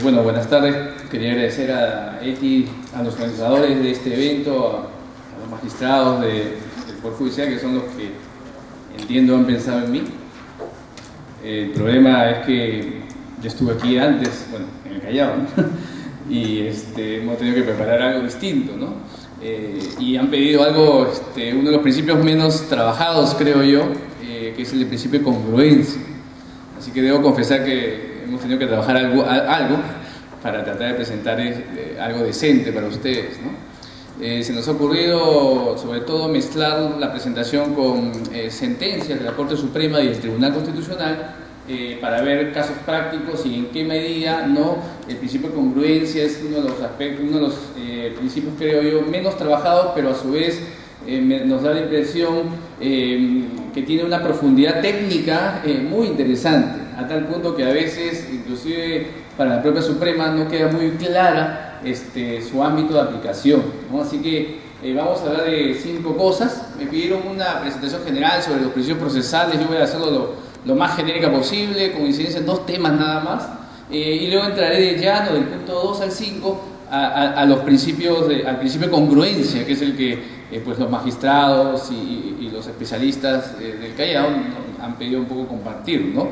Bueno, buenas tardes. Quería agradecer a Eti, a los organizadores de este evento, a los magistrados del Poder Judicial, que son los que entiendo han pensado en mí. El problema es que yo estuve aquí antes, bueno, en el Callao, ¿no? Y hemos tenido que preparar algo distinto, ¿no? Y han pedido algo, uno de los principios menos trabajados, creo yo, que es el principio de congruencia. Así que debo confesar que hemos tenido que trabajar algo para tratar de presentar algo decente para ustedes, ¿no? Se nos ha ocurrido sobre todo mezclar la presentación con sentencias de la Corte Suprema y del Tribunal Constitucional para ver casos prácticos y en qué medida, ¿no?, el principio de congruencia es uno de los aspectos, uno de los principios, creo yo, menos trabajados, pero a su vez nos da la impresión que tiene una profundidad técnica muy interesante, a tal punto que a veces, inclusive para la propia Suprema, no queda muy clara su ámbito de aplicación, ¿no? Así que vamos a hablar de 5 cosas. Me pidieron una presentación general sobre los principios procesales. Yo voy a hacerlo lo más genérica posible, con incidencia en 2 temas nada más, y luego entraré de llano del punto 2 al 5 a los principios al principio de congruencia, que es el que pues los magistrados y los especialistas del Callao han pedido un poco compartir, ¿no?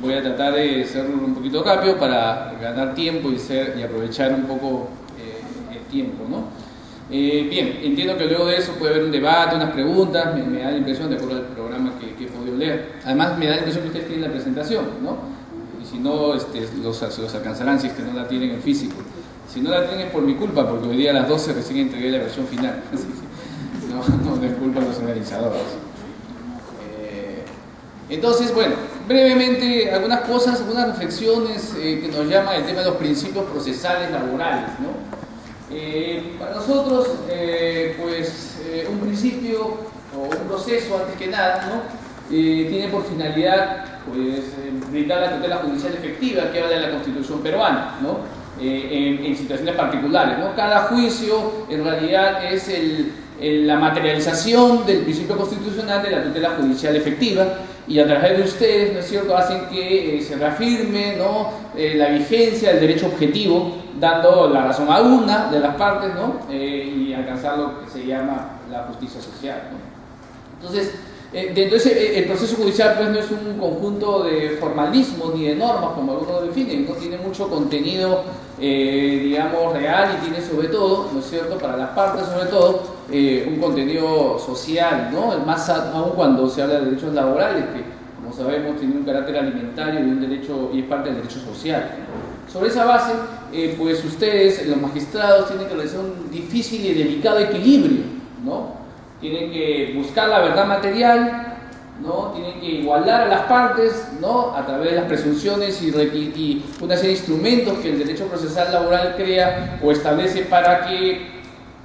Voy a tratar de hacerlo un poquito rápido para ganar tiempo y aprovechar un poco el tiempo, ¿no? Bien, entiendo que luego de eso puede haber un debate, unas preguntas. Me da la impresión, de acuerdo al programa que he podido leer. Además, me da la impresión que ustedes tienen la presentación, ¿no? Y si no, los alcanzarán si es que no la tienen en físico. Si no la tienen es por mi culpa, porque hoy día a las 12 recién entregué la versión final. Así que no es culpa de los organizadores. Entonces, bueno, brevemente algunas cosas, algunas reflexiones que nos llaman el tema de los principios procesales laborales, ¿no? Para nosotros, un principio o un proceso, antes que nada, ¿no?, tiene por finalidad brindar la tutela judicial efectiva que habla de la Constitución peruana, ¿no? En situaciones particulares, ¿no? Cada juicio en realidad es la materialización del principio constitucional de la tutela judicial efectiva, y a través de ustedes, ¿no es cierto?, hacen que se reafirme, ¿no?, la vigencia del derecho objetivo, dando la razón a una de las partes, ¿no?, y alcanzar lo que se llama la justicia social, ¿no? Entonces, el proceso judicial pues no es un conjunto de formalismos ni de normas como algunos lo definen, no tiene mucho contenido, digamos, real, y tiene sobre todo, ¿no es cierto?, para las partes sobre todo, un contenido social, ¿no?, más aún cuando se habla de derechos laborales, que como sabemos tiene un carácter alimentario y un derecho, y es parte del derecho social, ¿no? Sobre esa base, pues ustedes, los magistrados, tienen que realizar un difícil y delicado equilibrio, ¿no? Tienen que buscar la verdad material, ¿no? Tienen que igualar a las partes, ¿no?, a través de las presunciones y una serie de instrumentos que el derecho procesal laboral crea o establece para que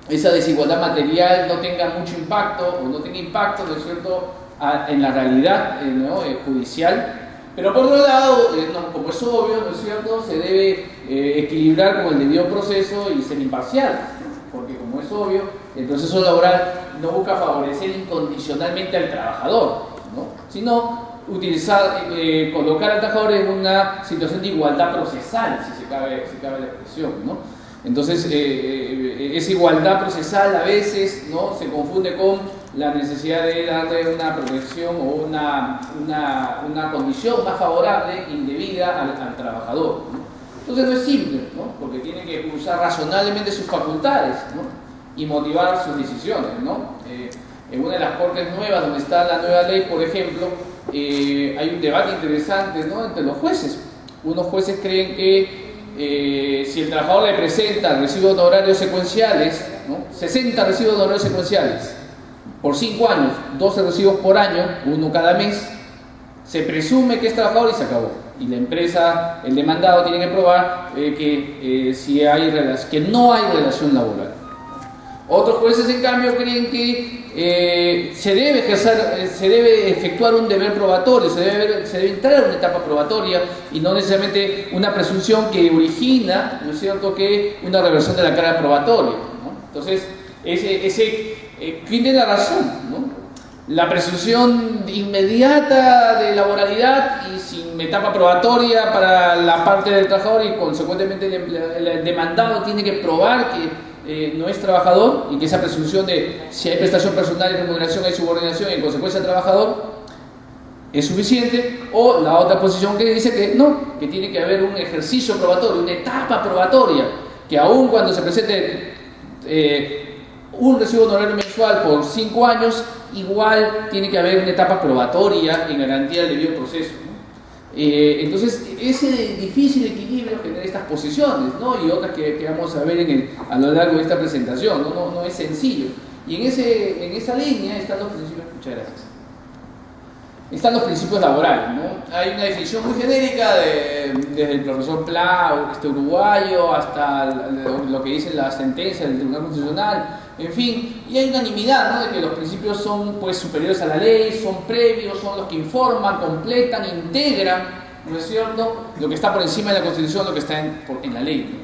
esa desigualdad material no tenga mucho impacto o no tenga impacto, ¿no es cierto?, en la realidad, ¿no?, judicial. Pero por otro lado, como es obvio, ¿no es cierto?, se debe equilibrar con el debido proceso y ser imparcial, ¿no? Porque como es obvio, el proceso laboral no busca favorecer incondicionalmente al trabajador, ¿no?, sino colocar al trabajador en una situación de igualdad procesal, si cabe la expresión, ¿no? Entonces, esa igualdad procesal a veces, ¿no?, se confunde con la necesidad de darle una protección o una condición más favorable, indebida al trabajador, ¿no? Entonces no es simple, ¿no?, porque tiene que usar razonablemente sus facultades, ¿no?, y motivar sus decisiones, ¿no? En una de las cortes nuevas, donde está la nueva ley, por ejemplo, hay un debate interesante, ¿no?, entre los jueces. Unos jueces creen que si el trabajador le presenta recibos de honorarios secuenciales, ¿no?, 60 recibos de honorarios secuenciales por 5 años, 12 recibos por año, uno cada mes, se presume que es trabajador y se acabó. Y la empresa, el demandado, tiene que probar que no hay relación laboral. Otros jueces, en cambio, creen que se debe efectuar un deber probatorio, se debe entrar a una etapa probatoria y no necesariamente una presunción que origina, ¿no es cierto?, que una reversión de la carga probatoria, ¿no? Entonces, ¿quién tiene la razón, ¿no? La presunción inmediata de laboralidad y sin una etapa probatoria para la parte del trabajador y consecuentemente el demandado tiene que probar que no es trabajador y que esa presunción de si hay prestación personal y remuneración hay subordinación y en consecuencia trabajador es suficiente, o la otra posición que dice que no, que tiene que haber un ejercicio probatorio, una etapa probatoria, que aun cuando se presente un recibo honorario mensual por 5 años, igual tiene que haber una etapa probatoria en garantía del debido proceso, ¿no? Entonces, ese difícil equilibrio genera estas posiciones, ¿no? Y otras que vamos a ver a lo largo de esta presentación, no es sencillo. Y en esa línea están los principios, muchas gracias. Están los principios laborales, ¿no? Hay una definición muy genérica desde el profesor Pla, uruguayo, hasta lo que dice la sentencia del Tribunal Constitucional, en fin, y hay unanimidad, ¿no?, de que los principios son, pues, superiores a la ley, son previos, son los que informan, completan, integran, ¿no es cierto?, lo que está por encima de la Constitución, lo que está en la ley, ¿no?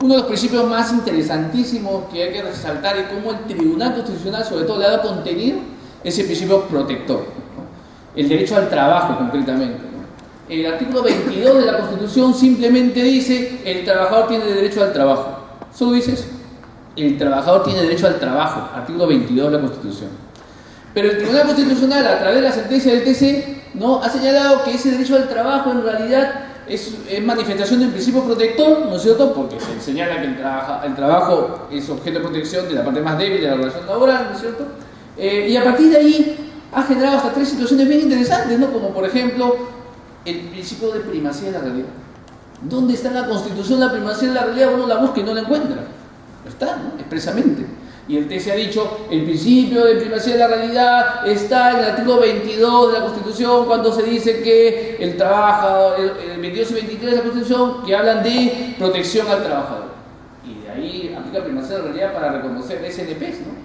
Uno de los principios más interesantísimos que hay que resaltar es cómo el Tribunal Constitucional, sobre todo, le ha dado contenido, es el principio protector, ¿no? El derecho al trabajo, concretamente, ¿no? El artículo 22 de la Constitución simplemente dice: el trabajador tiene derecho al trabajo. Solo dice eso. El trabajador tiene derecho al trabajo, artículo 22 de la Constitución. Pero el Tribunal Constitucional, a través de la sentencia del TC, ¿no?, ha señalado que ese derecho al trabajo en realidad es manifestación del principio protector, ¿no es cierto?, porque se señala que el trabajo es objeto de protección de la parte más débil de la relación laboral, ¿no es cierto? Y a partir de ahí ha generado hasta 3 situaciones bien interesantes, ¿no?, como por ejemplo el principio de primacía de la realidad. ¿Dónde está en la Constitución la primacía de la realidad? Uno la busca y no la encuentra. No está, ¿no?, expresamente. Y el TC ha dicho: el principio de primacía de la realidad está en el artículo 22 de la Constitución, cuando se dice que el trabajador, el 22 y 23 de la Constitución, que hablan de protección al trabajador. Y de ahí aplica primacía de la realidad para reconocer SNPs, ¿no?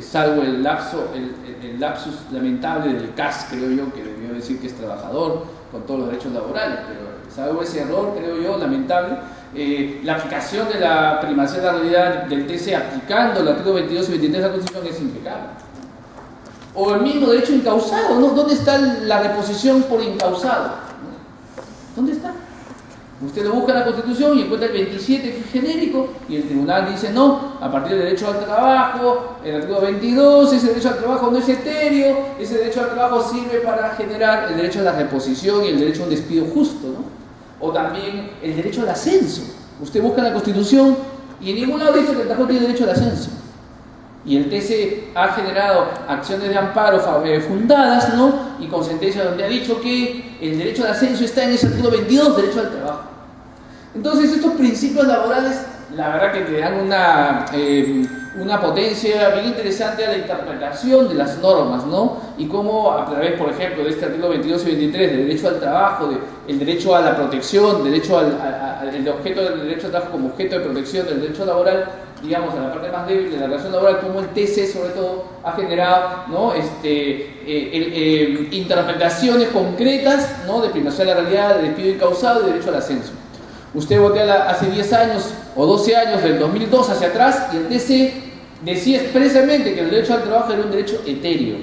Salvo el lapsus lamentable del CAS, creo yo, que debió decir que es trabajador con todos los derechos laborales, pero salvo ese error, creo yo, lamentable, la aplicación de la primacía de la realidad del TC aplicando el artículo 22 y 23 de la Constitución es impecable. O el mismo derecho incausado, ¿no? ¿Dónde está la reposición por incausado? ¿Dónde está? Usted lo busca en la Constitución y encuentra el 27, que es genérico, y el tribunal dice: no, a partir del derecho al trabajo, el artículo 22, ese derecho al trabajo no es etéreo, ese derecho al trabajo sirve para generar el derecho a la reposición y el derecho a un despido justo, ¿no? O también el derecho al ascenso. Usted busca en la Constitución y en ningún lado dice que el trabajador tiene derecho al ascenso. Y el TC ha generado acciones de amparo fundadas, ¿no?, y con sentencias donde ha dicho que el derecho al ascenso está en ese artículo 22, derecho al trabajo. Entonces, estos principios laborales, la verdad que te dan una potencia bien interesante a la interpretación de las normas, ¿no? Y cómo a través, por ejemplo, de este artículo 22 y 23, del derecho al trabajo, el derecho a la protección, derecho el objeto del derecho al trabajo como objeto de protección del derecho laboral, digamos, a la parte más débil de la relación laboral, como el TC sobre todo ha generado, ¿no?, interpretaciones concretas, ¿no?, de primacía de la realidad, de despido incausado y derecho al ascenso. Usted votea hace 10 años o 12 años, del 2002 hacia atrás, y el TC decía expresamente que el derecho al trabajo era un derecho etéreo.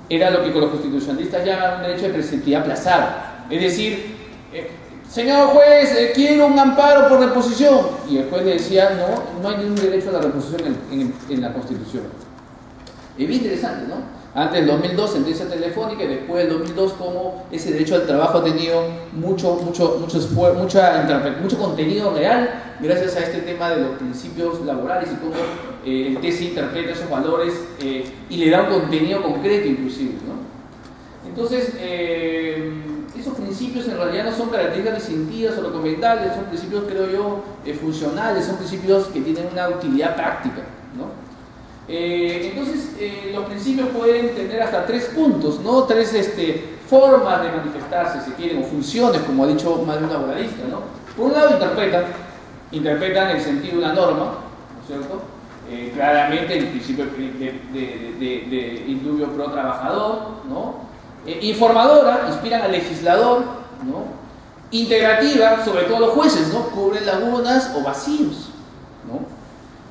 Era lo que con los constitucionalistas llaman un derecho de preceptividad aplazada. Es decir, señor juez, quiero un amparo por reposición. Y el juez le decía: no hay ningún derecho a la reposición en la Constitución. Es bien interesante, ¿no? Antes del 2002, sentencia telefónica, y después del 2002, como ese derecho al trabajo ha tenido mucho contenido real gracias a este tema de los principios laborales y cómo el TC interpreta esos valores y le da un contenido concreto inclusive, ¿no? Entonces, esos principios en realidad no son características distintivas o recomendables, son principios, creo yo, funcionales, son principios que tienen una utilidad práctica, ¿no? Entonces, los principios pueden tener hasta 3 puntos, ¿no? 3 formas de manifestarse, si quieren, o funciones, como ha dicho más de un laboralista, ¿no? Por un lado, interpretan el sentido de una norma, ¿no es cierto? Claramente el principio de indubio pro trabajador, ¿no? Informadora, inspiran al legislador, ¿no? Integrativa, sobre todo los jueces, ¿no? Cubren lagunas o vacíos, ¿no?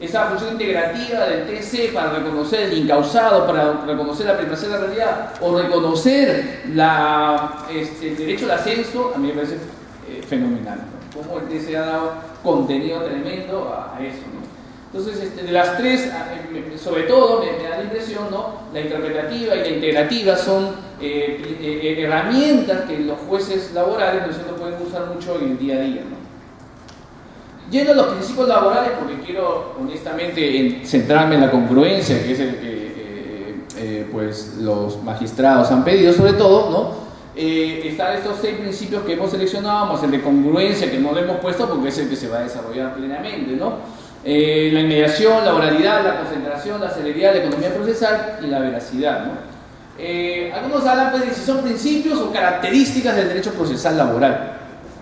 esa función integrativa del TC para reconocer el incausado, para reconocer la privacidad de la realidad, o reconocer el derecho al ascenso, a mí me parece fenomenal, ¿no? Cómo el TC ha dado contenido tremendo a eso, ¿no? Entonces, de las tres, sobre todo, me da la impresión, ¿no? La interpretativa y la integrativa son herramientas que los jueces laborales, ¿no es cierto?, pueden usar mucho en el día a día, ¿no? Yendo a los principios laborales, porque quiero honestamente centrarme en la congruencia, que es el que pues, los magistrados han pedido, sobre todo, ¿no? Están estos 6 principios que hemos seleccionado, más el de congruencia, que no lo hemos puesto porque es el que se va a desarrollar plenamente, ¿no? La inmediación, la oralidad, la concentración, la celeridad, la economía procesal y la veracidad, ¿no? Algunos hablan pues, de si son principios o características del derecho procesal laboral.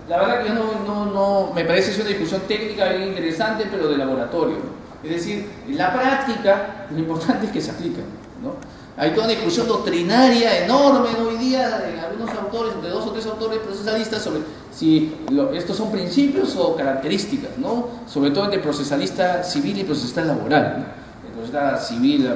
La verdad que no me parece que es una discusión técnica bien interesante, pero de laboratorio, ¿no? Es decir, en la práctica lo importante es que se aplica, ¿no? Hay toda una discusión doctrinaria enorme hoy día en algunos autores, entre 2 o 3 autores procesalistas, sobre si estos son principios o características, ¿no? Sobre todo entre procesalista civil y procesalista laboral, ¿no? El procesalista civil,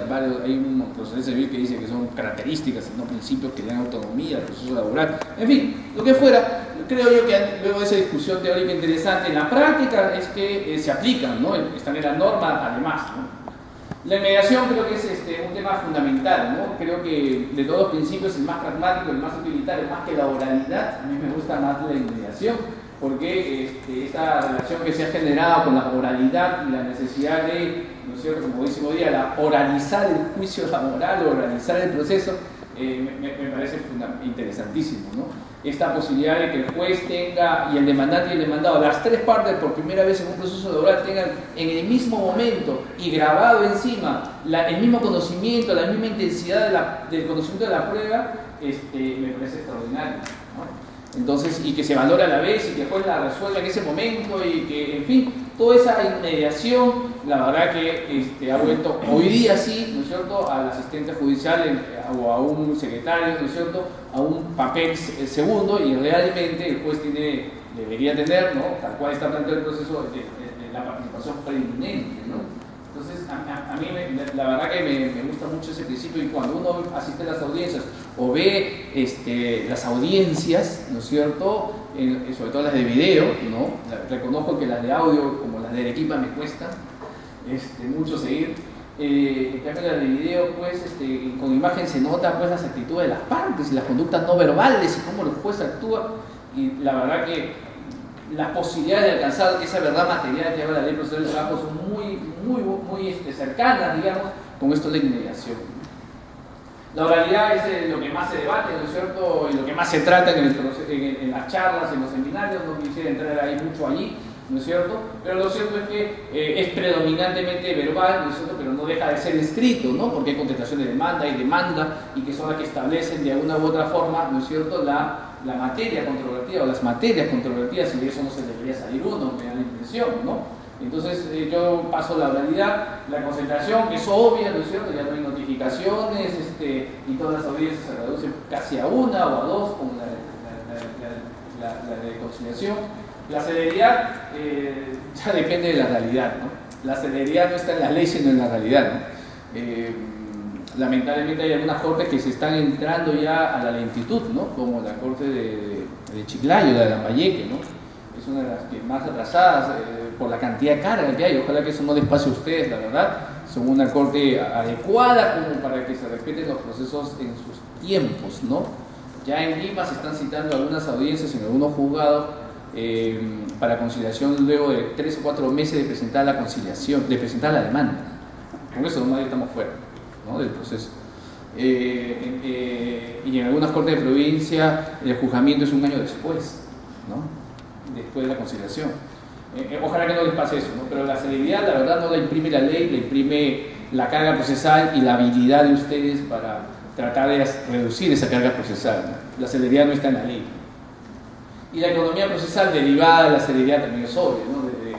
hay un procesalista civil que dice que son características y no principios que dan autonomía al proceso laboral. En fin, lo que fuera, creo yo que luego de esa discusión teórica interesante, en la práctica es que se aplican, ¿no? Están en la norma además, ¿no? La inmediación creo que es un tema fundamental, ¿no? Creo que de todos los principios el más pragmático, el más utilitario, más que la oralidad, a mí me gusta más la inmediación, porque esta relación que se ha generado con la oralidad y la necesidad de, ¿no es cierto?, como dice hoy día, oralizar el juicio laboral, oralizar el proceso, me parece interesantísimo, ¿no? Esta posibilidad de que el juez tenga, y el demandante y el demandado, las 3 partes por primera vez en un proceso laboral tengan en el mismo momento y grabado encima el mismo conocimiento, la misma intensidad del conocimiento de la prueba, me parece extraordinario, ¿no? Entonces, y que se valore a la vez y que el juez la resuelva en ese momento y que, en fin, toda esa inmediación, la verdad que ha vuelto hoy día sí, ¿no es cierto?, al asistente judicial o a un secretario, ¿no es cierto?, a un papel segundo, y realmente el juez debería tener, ¿no?, tal cual está planteado el proceso, de la participación preeminente, ¿no? Entonces, a mí la verdad que me gusta mucho ese principio, y cuando uno asiste a las audiencias o ve las audiencias, ¿no es cierto?, sobre todo las de video, ¿no? Reconozco que las de audio, como las de Arequipa, me cuestan mucho seguir. En cambio, las de video, pues, con imagen se nota pues, las actitudes de las partes y las conductas no verbales y cómo el juez actúa, y la verdad que las posibilidades de alcanzar esa verdad material que habla la ley procesal del trabajo son muy cercanas, digamos, con esto de la inmediación. La oralidad es lo que más se debate, ¿no es cierto?, y lo que más se trata en las charlas, en los seminarios. No quisiera entrar ahí mucho allí, ¿no es cierto?, pero lo cierto es que es predominantemente verbal, ¿no es cierto?, pero no deja de ser escrito, ¿no?, porque hay contestación de demanda y demanda, y que son las que establecen de alguna u otra forma, ¿no es cierto?, la materia controvertida o las materias controvertidas, y de eso no se debería salir uno, me da la impresión, ¿no? Entonces yo paso la oralidad, la concentración, que es obvia, ¿no es cierto?, ya no hay notificaciones, y todas las audiencias se reducen casi a 1 o a 2, como la de conciliación. La celeridad ya depende de la realidad, ¿no? La celeridad no está en la ley, sino en la realidad, ¿no? Lamentablemente hay algunas cortes que se están entrando ya a la lentitud, ¿no?, como la corte de Chiclayo, la de Lambayeque, ¿no? Es una de las que más atrasadas por la cantidad de carga que hay. Ojalá que eso no les pase a ustedes, la verdad. Son una corte adecuada como para que se respeten los procesos en sus tiempos, ¿no? Ya en Lima se están citando algunas audiencias en algunos juzgados para conciliación luego de 3 o 4 meses de presentar la conciliación, de presentar la demanda. Con eso nomás estamos fuera, ¿no?, del proceso. Y en algunas cortes de provincia el juzgamiento es 1 año después, ¿no?, después de la conciliación. Ojalá que no les pase eso, ¿no? Pero la celeridad, la verdad, no la imprime la ley, la imprime la carga procesal y la habilidad de ustedes para tratar de reducir esa carga procesal, ¿no? La celeridad no está en la ley. Y la economía procesal derivada de la celeridad también es obvia, ¿no? De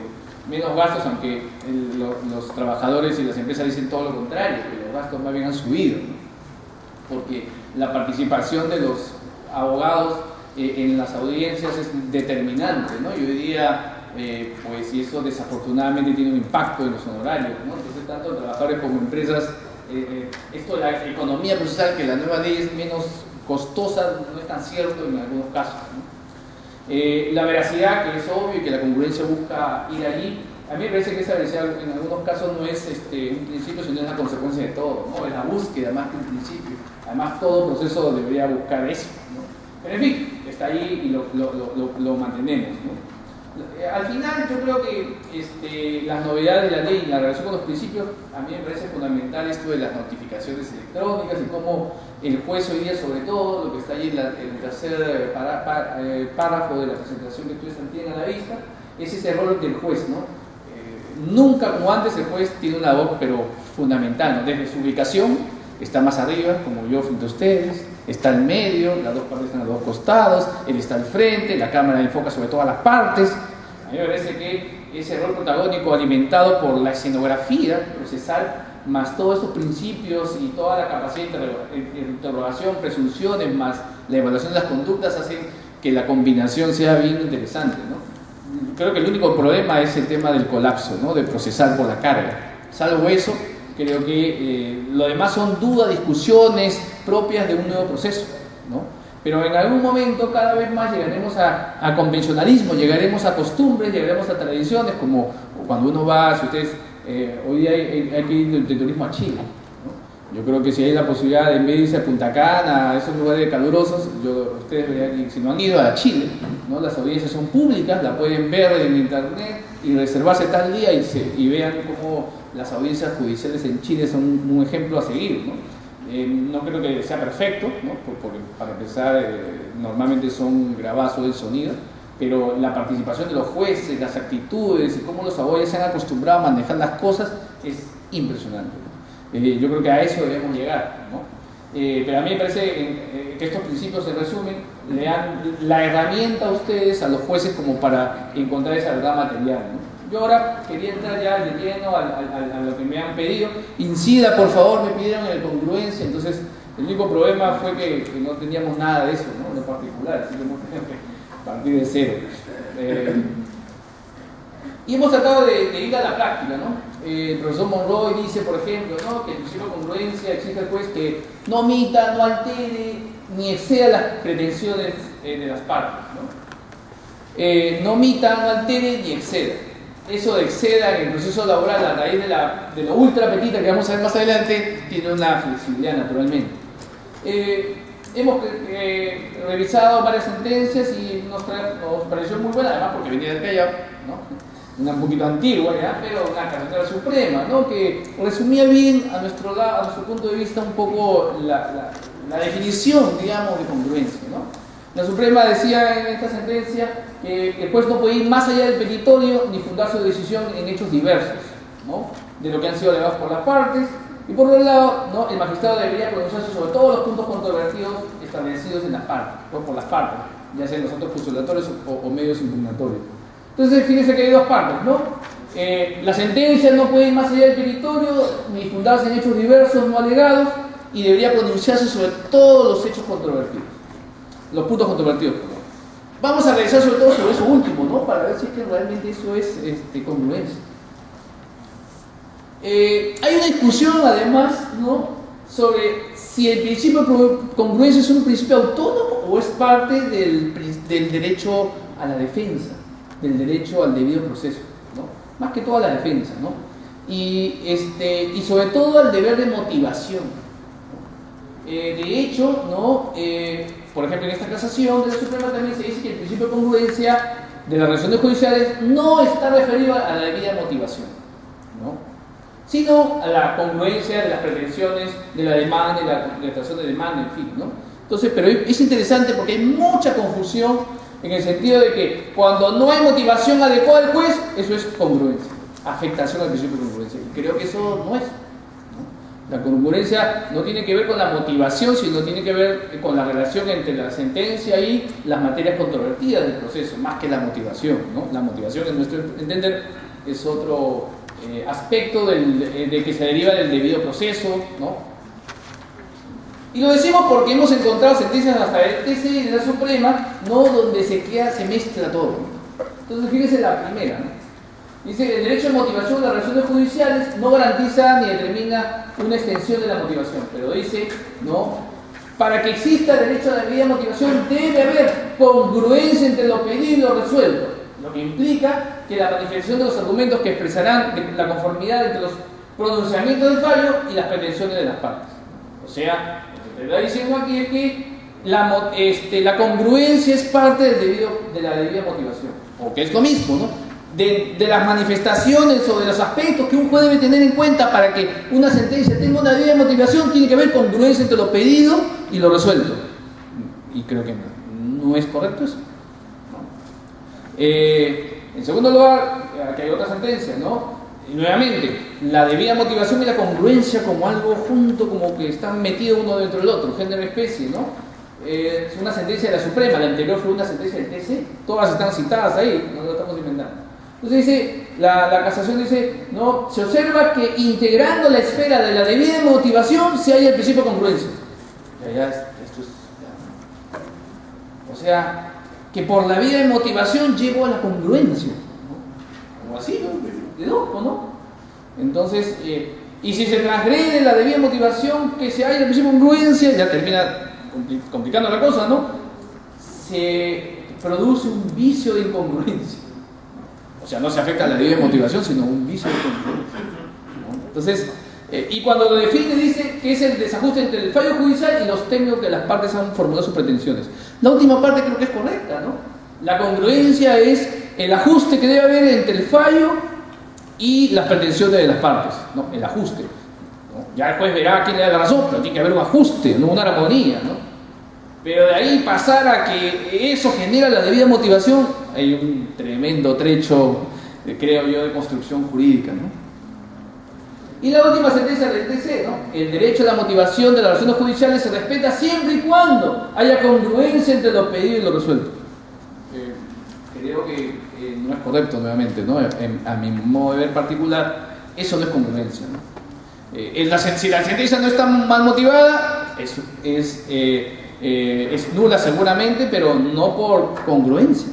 menos gastos, aunque los trabajadores y las empresas dicen todo lo contrario, que los gastos más bien han subido, ¿no? Porque la participación de los abogados en las audiencias es determinante, ¿no? Y hoy día pues y eso desafortunadamente tiene un impacto en los honorarios, ¿no? Entonces, tanto trabajadores como empresas, esto de la economía procesal, que la nueva ley es menos costosa, no es tan cierto en algunos casos, ¿no? La veracidad, que es obvio y que la congruencia busca ir allí, a mí me parece que esa veracidad en algunos casos no es un principio, sino es la consecuencia de todo, ¿no? Es la búsqueda más que un principio. Además, todo proceso debería buscar eso, ¿no? Pero en fin, está ahí y lo mantenemos, ¿no? Al final, yo creo que las novedades de la ley y la relación con los principios, a mí me parece fundamental esto de las notificaciones electrónicas y cómo el juez hoy día, sobre todo, lo que está ahí en el tercer párrafo de la presentación que ustedes tienen a la vista, es ese rol del juez, ¿no? Nunca como antes el juez tiene una voz, pero fundamental, ¿no? Desde su ubicación, está más arriba, como yo frente a ustedes, está al medio, las dos partes están a los dos costados, él está al frente, la cámara enfoca sobre todas las partes. A mí me parece que ese rol protagónico alimentado por la escenografía procesal, más todos estos principios y toda la capacidad de interrogación, presunciones, más la evaluación de las conductas, hacen que la combinación sea bien interesante, ¿no? Creo que el único problema es el tema del colapso, ¿no? De procesar por la carga. Salvo eso, creo que lo demás son dudas, discusiones propias de un nuevo proceso, ¿no? Pero en algún momento cada vez más llegaremos a convencionalismo, llegaremos a costumbres, llegaremos a tradiciones, como cuando uno va, si ustedes, hoy día hay que ir de turismo a Chile, ¿no? Yo creo que si hay la posibilidad de en vez de irse a Punta Cana, a esos lugares calurosos, ustedes deberían ir, si no han ido a Chile, ¿no? Las audiencias son públicas, la pueden ver en internet y reservarse tal día y vean cómo las audiencias judiciales en Chile son un ejemplo a seguir, ¿no? No creo que sea perfecto, ¿no? Porque para empezar, normalmente son grabados del sonido, pero la participación de los jueces, las actitudes y cómo los abogados se han acostumbrado a manejar las cosas es impresionante, ¿no? Yo creo que a eso debemos llegar, ¿no? Pero a mí me parece que estos principios, en resumen, le dan la herramienta a ustedes, a los jueces, como para encontrar esa verdad material, ¿no? Yo ahora quería entrar ya de lleno a lo que me han pedido. Incida, por favor, me pidieron en congruencia, entonces el único problema fue que no teníamos nada de eso, ¿no? En lo particular, así que hemos tenido que partir de cero. Y hemos tratado de ir a la práctica, ¿no? El profesor Monroy dice, por ejemplo, ¿no? Que el principio de congruencia exige al juez que no omita, no altere, ni exceda las pretensiones de las partes, ¿no? No omita, no altere, ni exceda. Eso de exceda en el proceso laboral a raíz de lo ultra petita que vamos a ver más adelante, tiene una flexibilidad naturalmente. Hemos revisado varias sentencias y nos pareció muy buena, además porque venía del Callao, ¿no? Una un poquito antigua, ¿ya? Pero una carretera suprema, ¿no? Que resumía bien a nuestro punto de vista un poco la definición, digamos, de congruencia, ¿no? La Suprema decía en esta sentencia que el juez no puede ir más allá del petitorio ni fundar su decisión en hechos diversos, ¿no? De lo que han sido alegados por las partes. Y por otro lado, ¿no? El magistrado debería pronunciarse sobre todos los puntos controvertidos establecidos en las partes, por las partes, ya sean los actos postulatorios o medios impugnatorios. Entonces, fíjense que hay dos partes, ¿no? La sentencia no puede ir más allá del petitorio ni fundarse en hechos diversos no alegados y debería pronunciarse sobre todos los hechos controvertidos. Los puntos controvertidos, perdón. Vamos a revisar sobre todo sobre eso último, ¿no? Para ver si es que realmente eso es congruencia. Hay una discusión además, ¿no? Sobre si el principio de congruencia es un principio autónomo o es parte del derecho a la defensa, del derecho al debido proceso, ¿no? Más que todo a la defensa, ¿no? Y sobre todo al deber de motivación, ¿no? De hecho, ¿no? Por ejemplo, en esta casación de la Suprema también se dice que el principio de congruencia de las resoluciones judiciales no está referido a la debida motivación, ¿no? Sino a la congruencia de las pretensiones de la demanda y la declaración de demanda, en fin, ¿no? Entonces, pero es interesante porque hay mucha confusión en el sentido de que cuando no hay motivación adecuada del juez, eso es congruencia, afectación al principio de congruencia. Y creo que eso no es, ¿no? La congruencia no tiene que ver con la motivación, sino tiene que ver con la relación entre la sentencia y las materias controvertidas del proceso, más que la motivación, ¿no? La motivación, en nuestro entender, es otro aspecto de que se deriva del debido proceso, ¿no? Y lo decimos porque hemos encontrado sentencias hasta el TC y de la Suprema, ¿no? Donde se mezcla todo. Entonces, fíjense la primera, ¿no? Dice, el derecho de motivación de las relaciones judiciales no garantiza ni determina una extensión de la motivación, pero dice, ¿no? Para que exista derecho a la debida motivación debe haber congruencia entre lo pedido y lo resuelto, lo que implica que la manifestación de los argumentos que expresarán la conformidad entre los pronunciamientos del fallo y las pretensiones de las partes. O sea, lo que te está diciendo aquí es que la congruencia es parte de la debida motivación, o que es lo mismo, ¿no? De las manifestaciones o de los aspectos que un juez debe tener en cuenta para que una sentencia tenga una debida motivación, tiene que haber congruencia entre lo pedido y lo resuelto. Y creo que no es correcto eso. ¿No? En segundo lugar, aquí hay otra sentencia, ¿no? Y nuevamente, la debida motivación y la congruencia como algo junto, como que están metidos uno dentro del otro, género y especie, ¿no? Es una sentencia de la Suprema, la anterior fue una sentencia del TC, todas están citadas ahí, no lo estamos inventando. Entonces dice, la casación dice, no, se observa que integrando la esfera de la debida motivación se halla el principio de congruencia. O sea, que por la vía de motivación llegó a la congruencia, ¿no? Como así, ¿no? De loco, ¿no? Entonces, y si se transgrede la debida motivación que se halla el principio de congruencia, ya termina complicando la cosa, ¿no? Se produce un vicio de incongruencia. O sea, no se afecta a la debida motivación, sino un vicio de congruencia, ¿no? Entonces, y cuando lo define dice que es el desajuste entre el fallo judicial y los términos que las partes han formulado sus pretensiones. La última parte creo que es correcta, ¿no? La congruencia es el ajuste que debe haber entre el fallo y las pretensiones de las partes, ¿no? El ajuste, ¿no? Ya después verá quién le da la razón, pero tiene que haber un ajuste, no una armonía, ¿no? Pero de ahí pasar a que eso genera la debida motivación, hay un tremendo trecho, creo yo, de construcción jurídica, ¿no? Y la última sentencia del TC, ¿no? El derecho a la motivación de las relaciones judiciales se respeta siempre y cuando haya congruencia entre lo pedido y lo resuelto. Creo que no es correcto, nuevamente, ¿no? A mi modo de ver particular, eso no es congruencia, ¿no? Si la sentencia no está mal motivada, es nula seguramente, pero no por congruencia.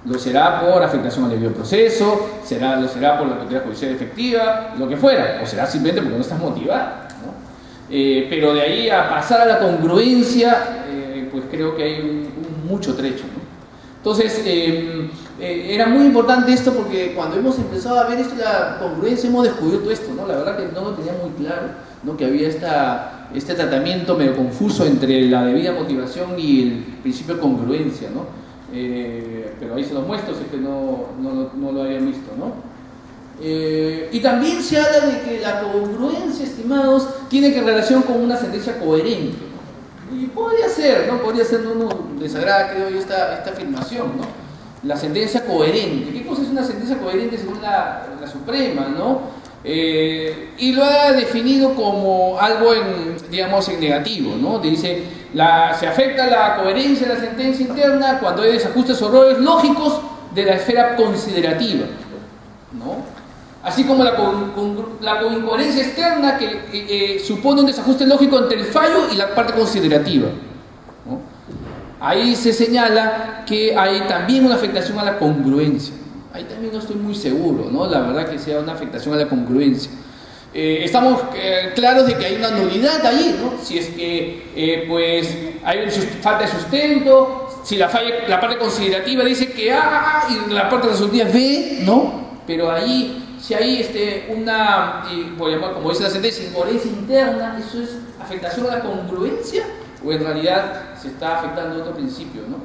Lo será por afectación al debido proceso, lo será por la tutela judicial efectiva, lo que fuera, o será simplemente porque no estás motivada, ¿no? Pero de ahí a pasar a la congruencia, pues creo que hay mucho trecho, ¿no? Entonces, era muy importante esto porque cuando hemos empezado a ver esto, la congruencia, hemos descubierto esto, ¿no? La verdad que no lo tenía muy claro, ¿no? Que había este tratamiento medio confuso entre la debida motivación y el principio de congruencia, ¿no? Pero ahí se los muestro, si es que no lo habían visto, ¿no? Y también se habla de que la congruencia, estimados, tiene que relación con una sentencia coherente, ¿no? Y podría ser, ¿no? Podría ser, no les agrada, creo yo, esta afirmación, ¿no? La sentencia coherente. ¿Qué cosa es una sentencia coherente según la Suprema, ¿no? Y lo ha definido como algo digamos, en negativo, ¿no? Dice, se afecta la coherencia de la sentencia interna cuando hay desajustes o errores lógicos de la esfera considerativa, ¿no? Así como la incoherencia externa que supone un desajuste lógico entre el fallo y la parte considerativa, ¿no? Ahí se señala que hay también una afectación a la congruencia. Ahí también no estoy muy seguro, ¿no? La verdad que sea una afectación a la congruencia. Estamos claros de que hay una nulidad allí, ¿no? Si es que pues hay falta de sustento, si la parte considerativa dice que A y la parte resolutiva B, ¿no? Pero ahí, si hay una, voy a llamar, como dice la sentencia, incoherencia interna, ¿eso es afectación a la congruencia? ¿O en realidad se está afectando a otro principio, ¿no?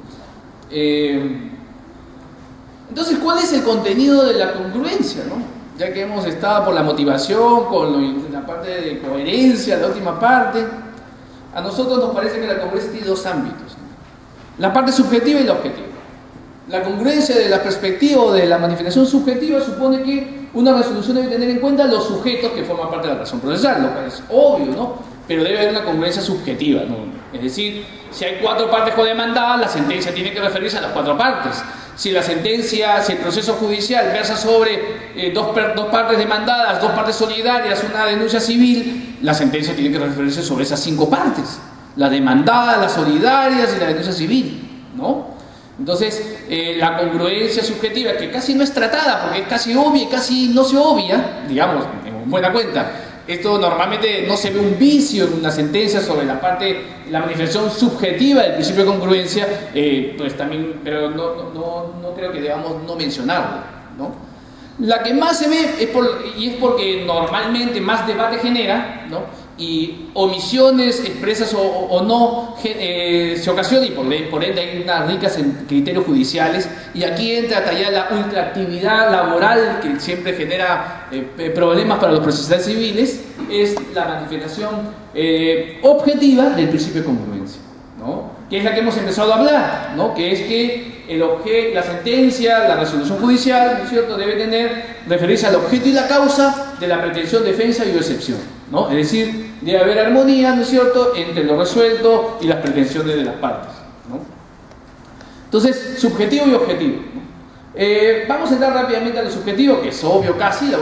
Entonces, ¿cuál es el contenido de la congruencia, ¿no? Ya que hemos estado por la motivación, con la parte de coherencia, la última parte, a nosotros nos parece que la congruencia tiene dos ámbitos, ¿no? La parte subjetiva y la objetiva. La congruencia de la perspectiva o de la manifestación subjetiva supone que una resolución debe tener en cuenta los sujetos que forman parte de la razón procesal, lo cual es obvio, ¿no? Pero debe haber una congruencia subjetiva, ¿no? Es decir, si hay 4 partes codemandadas, la sentencia tiene que referirse a las 4 partes. Si el proceso judicial versa sobre dos partes demandadas, 2 partes solidarias, una denuncia civil, la sentencia tiene que referirse sobre esas 5 partes: la demandada, las solidarias y la denuncia civil, ¿no? Entonces, la congruencia subjetiva, que casi no es tratada porque es casi obvia y casi no se obvia, digamos, en buena cuenta, esto normalmente no se ve un vicio en una sentencia sobre la manifestación subjetiva del principio de congruencia, pues también, pero no creo que debamos no mencionarlo, ¿no? La que más se ve es porque normalmente más debate genera, ¿no? Y omisiones expresas o no se ocasiona, y por ende hay unas ricas en criterios judiciales, y aquí entra ya la ultraactividad laboral que siempre genera problemas para los procesales civiles, es la manifestación objetiva del principio de congruencia, ¿no? Que es la que hemos empezado a hablar, ¿no? Que es que la sentencia, la resolución judicial, ¿no es cierto?, debe referirse al objeto y la causa de la pretensión, defensa y o excepción, ¿no? Es decir, debe haber armonía, ¿no es cierto?, entre lo resuelto y las pretensiones de las partes, ¿no? Entonces, subjetivo y objetivo, ¿no? Vamos a entrar rápidamente a lo subjetivo, que es obvio casi,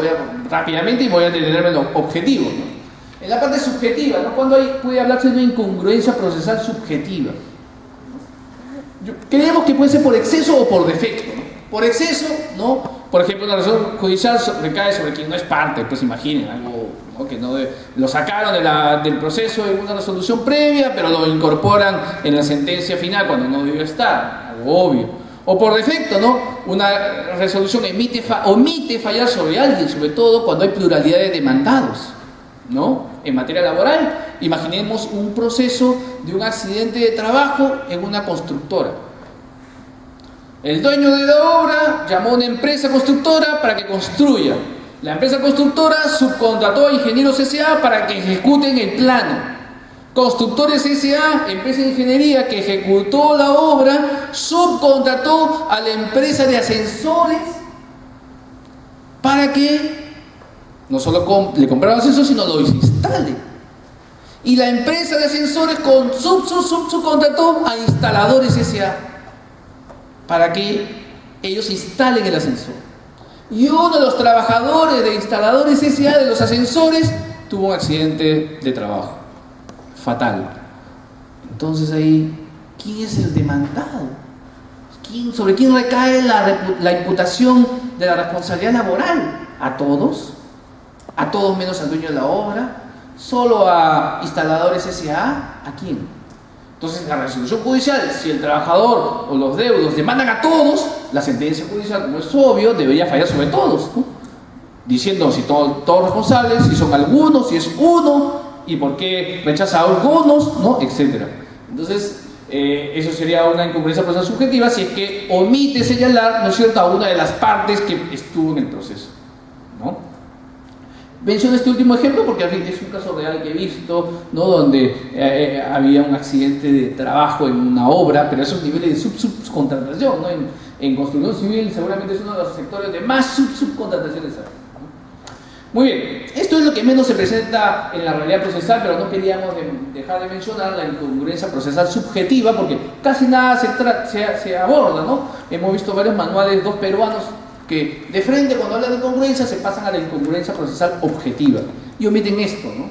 rápidamente, y voy a detenerme en lo objetivo, ¿no? En la parte subjetiva, ¿no? Cuando puede hablarse de una incongruencia procesal subjetiva. Creemos que puede ser por exceso o por defecto, ¿no? Por exceso, ¿no? Por ejemplo, una resolución judicial recae sobre quien no es parte, pues imaginen, algo, ¿no?, que lo sacaron del proceso en una resolución previa, pero lo incorporan en la sentencia final cuando no debió estar, algo obvio. O por defecto, ¿no? Una resolución omite fallar sobre alguien, sobre todo cuando hay pluralidad de demandados, ¿no? En materia laboral, imaginemos un proceso de un accidente de trabajo en una constructora. El dueño de la obra llamó a una empresa constructora para que construya. La empresa constructora subcontrató a Ingenieros S.A. para que ejecuten el plano. Constructores S.A., empresa de ingeniería que ejecutó la obra, subcontrató a la empresa de ascensores para que no solo le compraron ascensor, sino lo instale. Y la empresa de ascensores subcontrató a Instaladores S.A. para que ellos instalen el ascensor. Y uno de los trabajadores de Instaladores S.A. de los ascensores tuvo un accidente de trabajo fatal. Entonces ahí, ¿quién es el demandado? ¿Sobre quién recae la imputación de la responsabilidad laboral? ¿A todos? ¿A todos menos al dueño de la obra? ¿Solo a Instaladores S.A.? ¿A quién? Entonces, la resolución judicial, si el trabajador o los deudos demandan a todos, la sentencia judicial, como es obvio, debería fallar sobre todos, ¿no? Diciendo si todos responsables, si son algunos, si es uno, y por qué rechaza a algunos, ¿no?, etcétera. Entonces, eso sería una incongruencia procesal subjetiva si es que omite señalar, ¿no es cierto?, a una de las partes que estuvo en el proceso, ¿no? Menciono este último ejemplo porque es un caso real que he visto, ¿no?, donde había un accidente de trabajo en una obra, pero esos niveles de subcontratación, ¿no? En construcción civil seguramente es uno de los sectores de más subcontrataciones hay, ¿no? Muy bien, esto es lo que menos se presenta en la realidad procesal, pero no queríamos dejar de mencionar la incongruencia procesal subjetiva porque casi nada se aborda, ¿no? Hemos visto varios manuales, dos peruanos, que de frente cuando hablan de incongruencia se pasan a la incongruencia procesal objetiva y omiten esto, ¿no?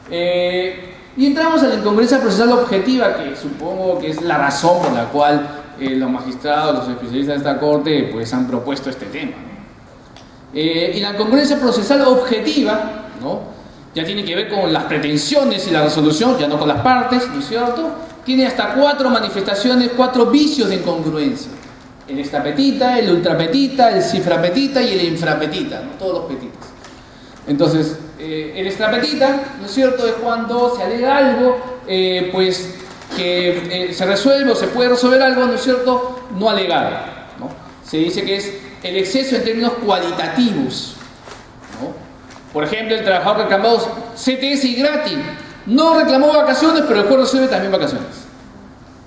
Y entramos a la incongruencia procesal objetiva, que supongo que es la razón por la cual los magistrados, los especialistas de esta corte pues han propuesto este tema, ¿no? Y la incongruencia procesal objetiva, ¿no?, ya tiene que ver con las pretensiones y la resolución, ya no con las partes, ¿no es cierto? Tiene hasta 4 manifestaciones, 4 vicios de incongruencia: el extrapetita, el ultrapetita, el cifrapetita y el infrapetita, ¿no?, todos los petitas. Entonces, el extrapetita, ¿no es cierto?, es cuando se alega algo, pues que se resuelve o se puede resolver algo, ¿no es cierto?, no alegado, ¿no? Se dice que es el exceso en términos cualitativos, ¿no? Por ejemplo, el trabajador reclamado CTS y gratis no reclamó vacaciones, pero el juez resuelve también vacaciones.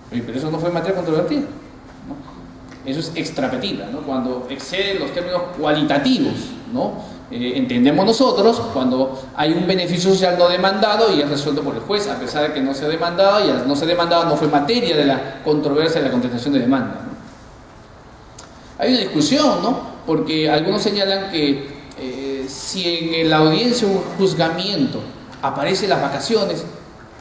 Pero eso no fue materia controvertida, ¿no? Eso es extrapetita, ¿no?, cuando exceden los términos cualitativos, ¿no? Entendemos nosotros cuando hay un beneficio social no demandado y es resuelto por el juez, a pesar de que no se ha demandado, y al no ser demandado no fue materia de la controversia de la contestación de demanda, ¿no? Hay una discusión, ¿no?, porque algunos señalan que si en la audiencia o un juzgamiento aparecen las vacaciones,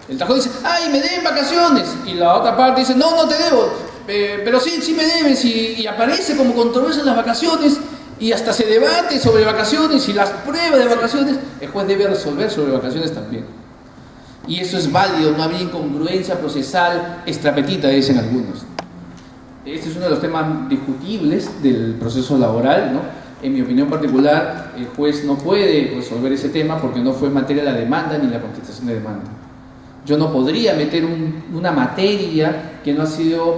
el trabajador dice: ¡ay, me deben vacaciones! Y la otra parte dice: no, no te debo. pero sí me debes, y aparece como controversia en las vacaciones, y hasta se debate sobre vacaciones y las pruebas de vacaciones, el juez debe resolver sobre vacaciones también. Y eso es válido, no había incongruencia procesal extrapetita, dicen algunos. Este es uno de los temas discutibles del proceso laboral, ¿no? En mi opinión particular, el juez no puede resolver ese tema porque no fue materia de la demanda ni la contestación de demanda. Yo no podría meter una materia que no ha sido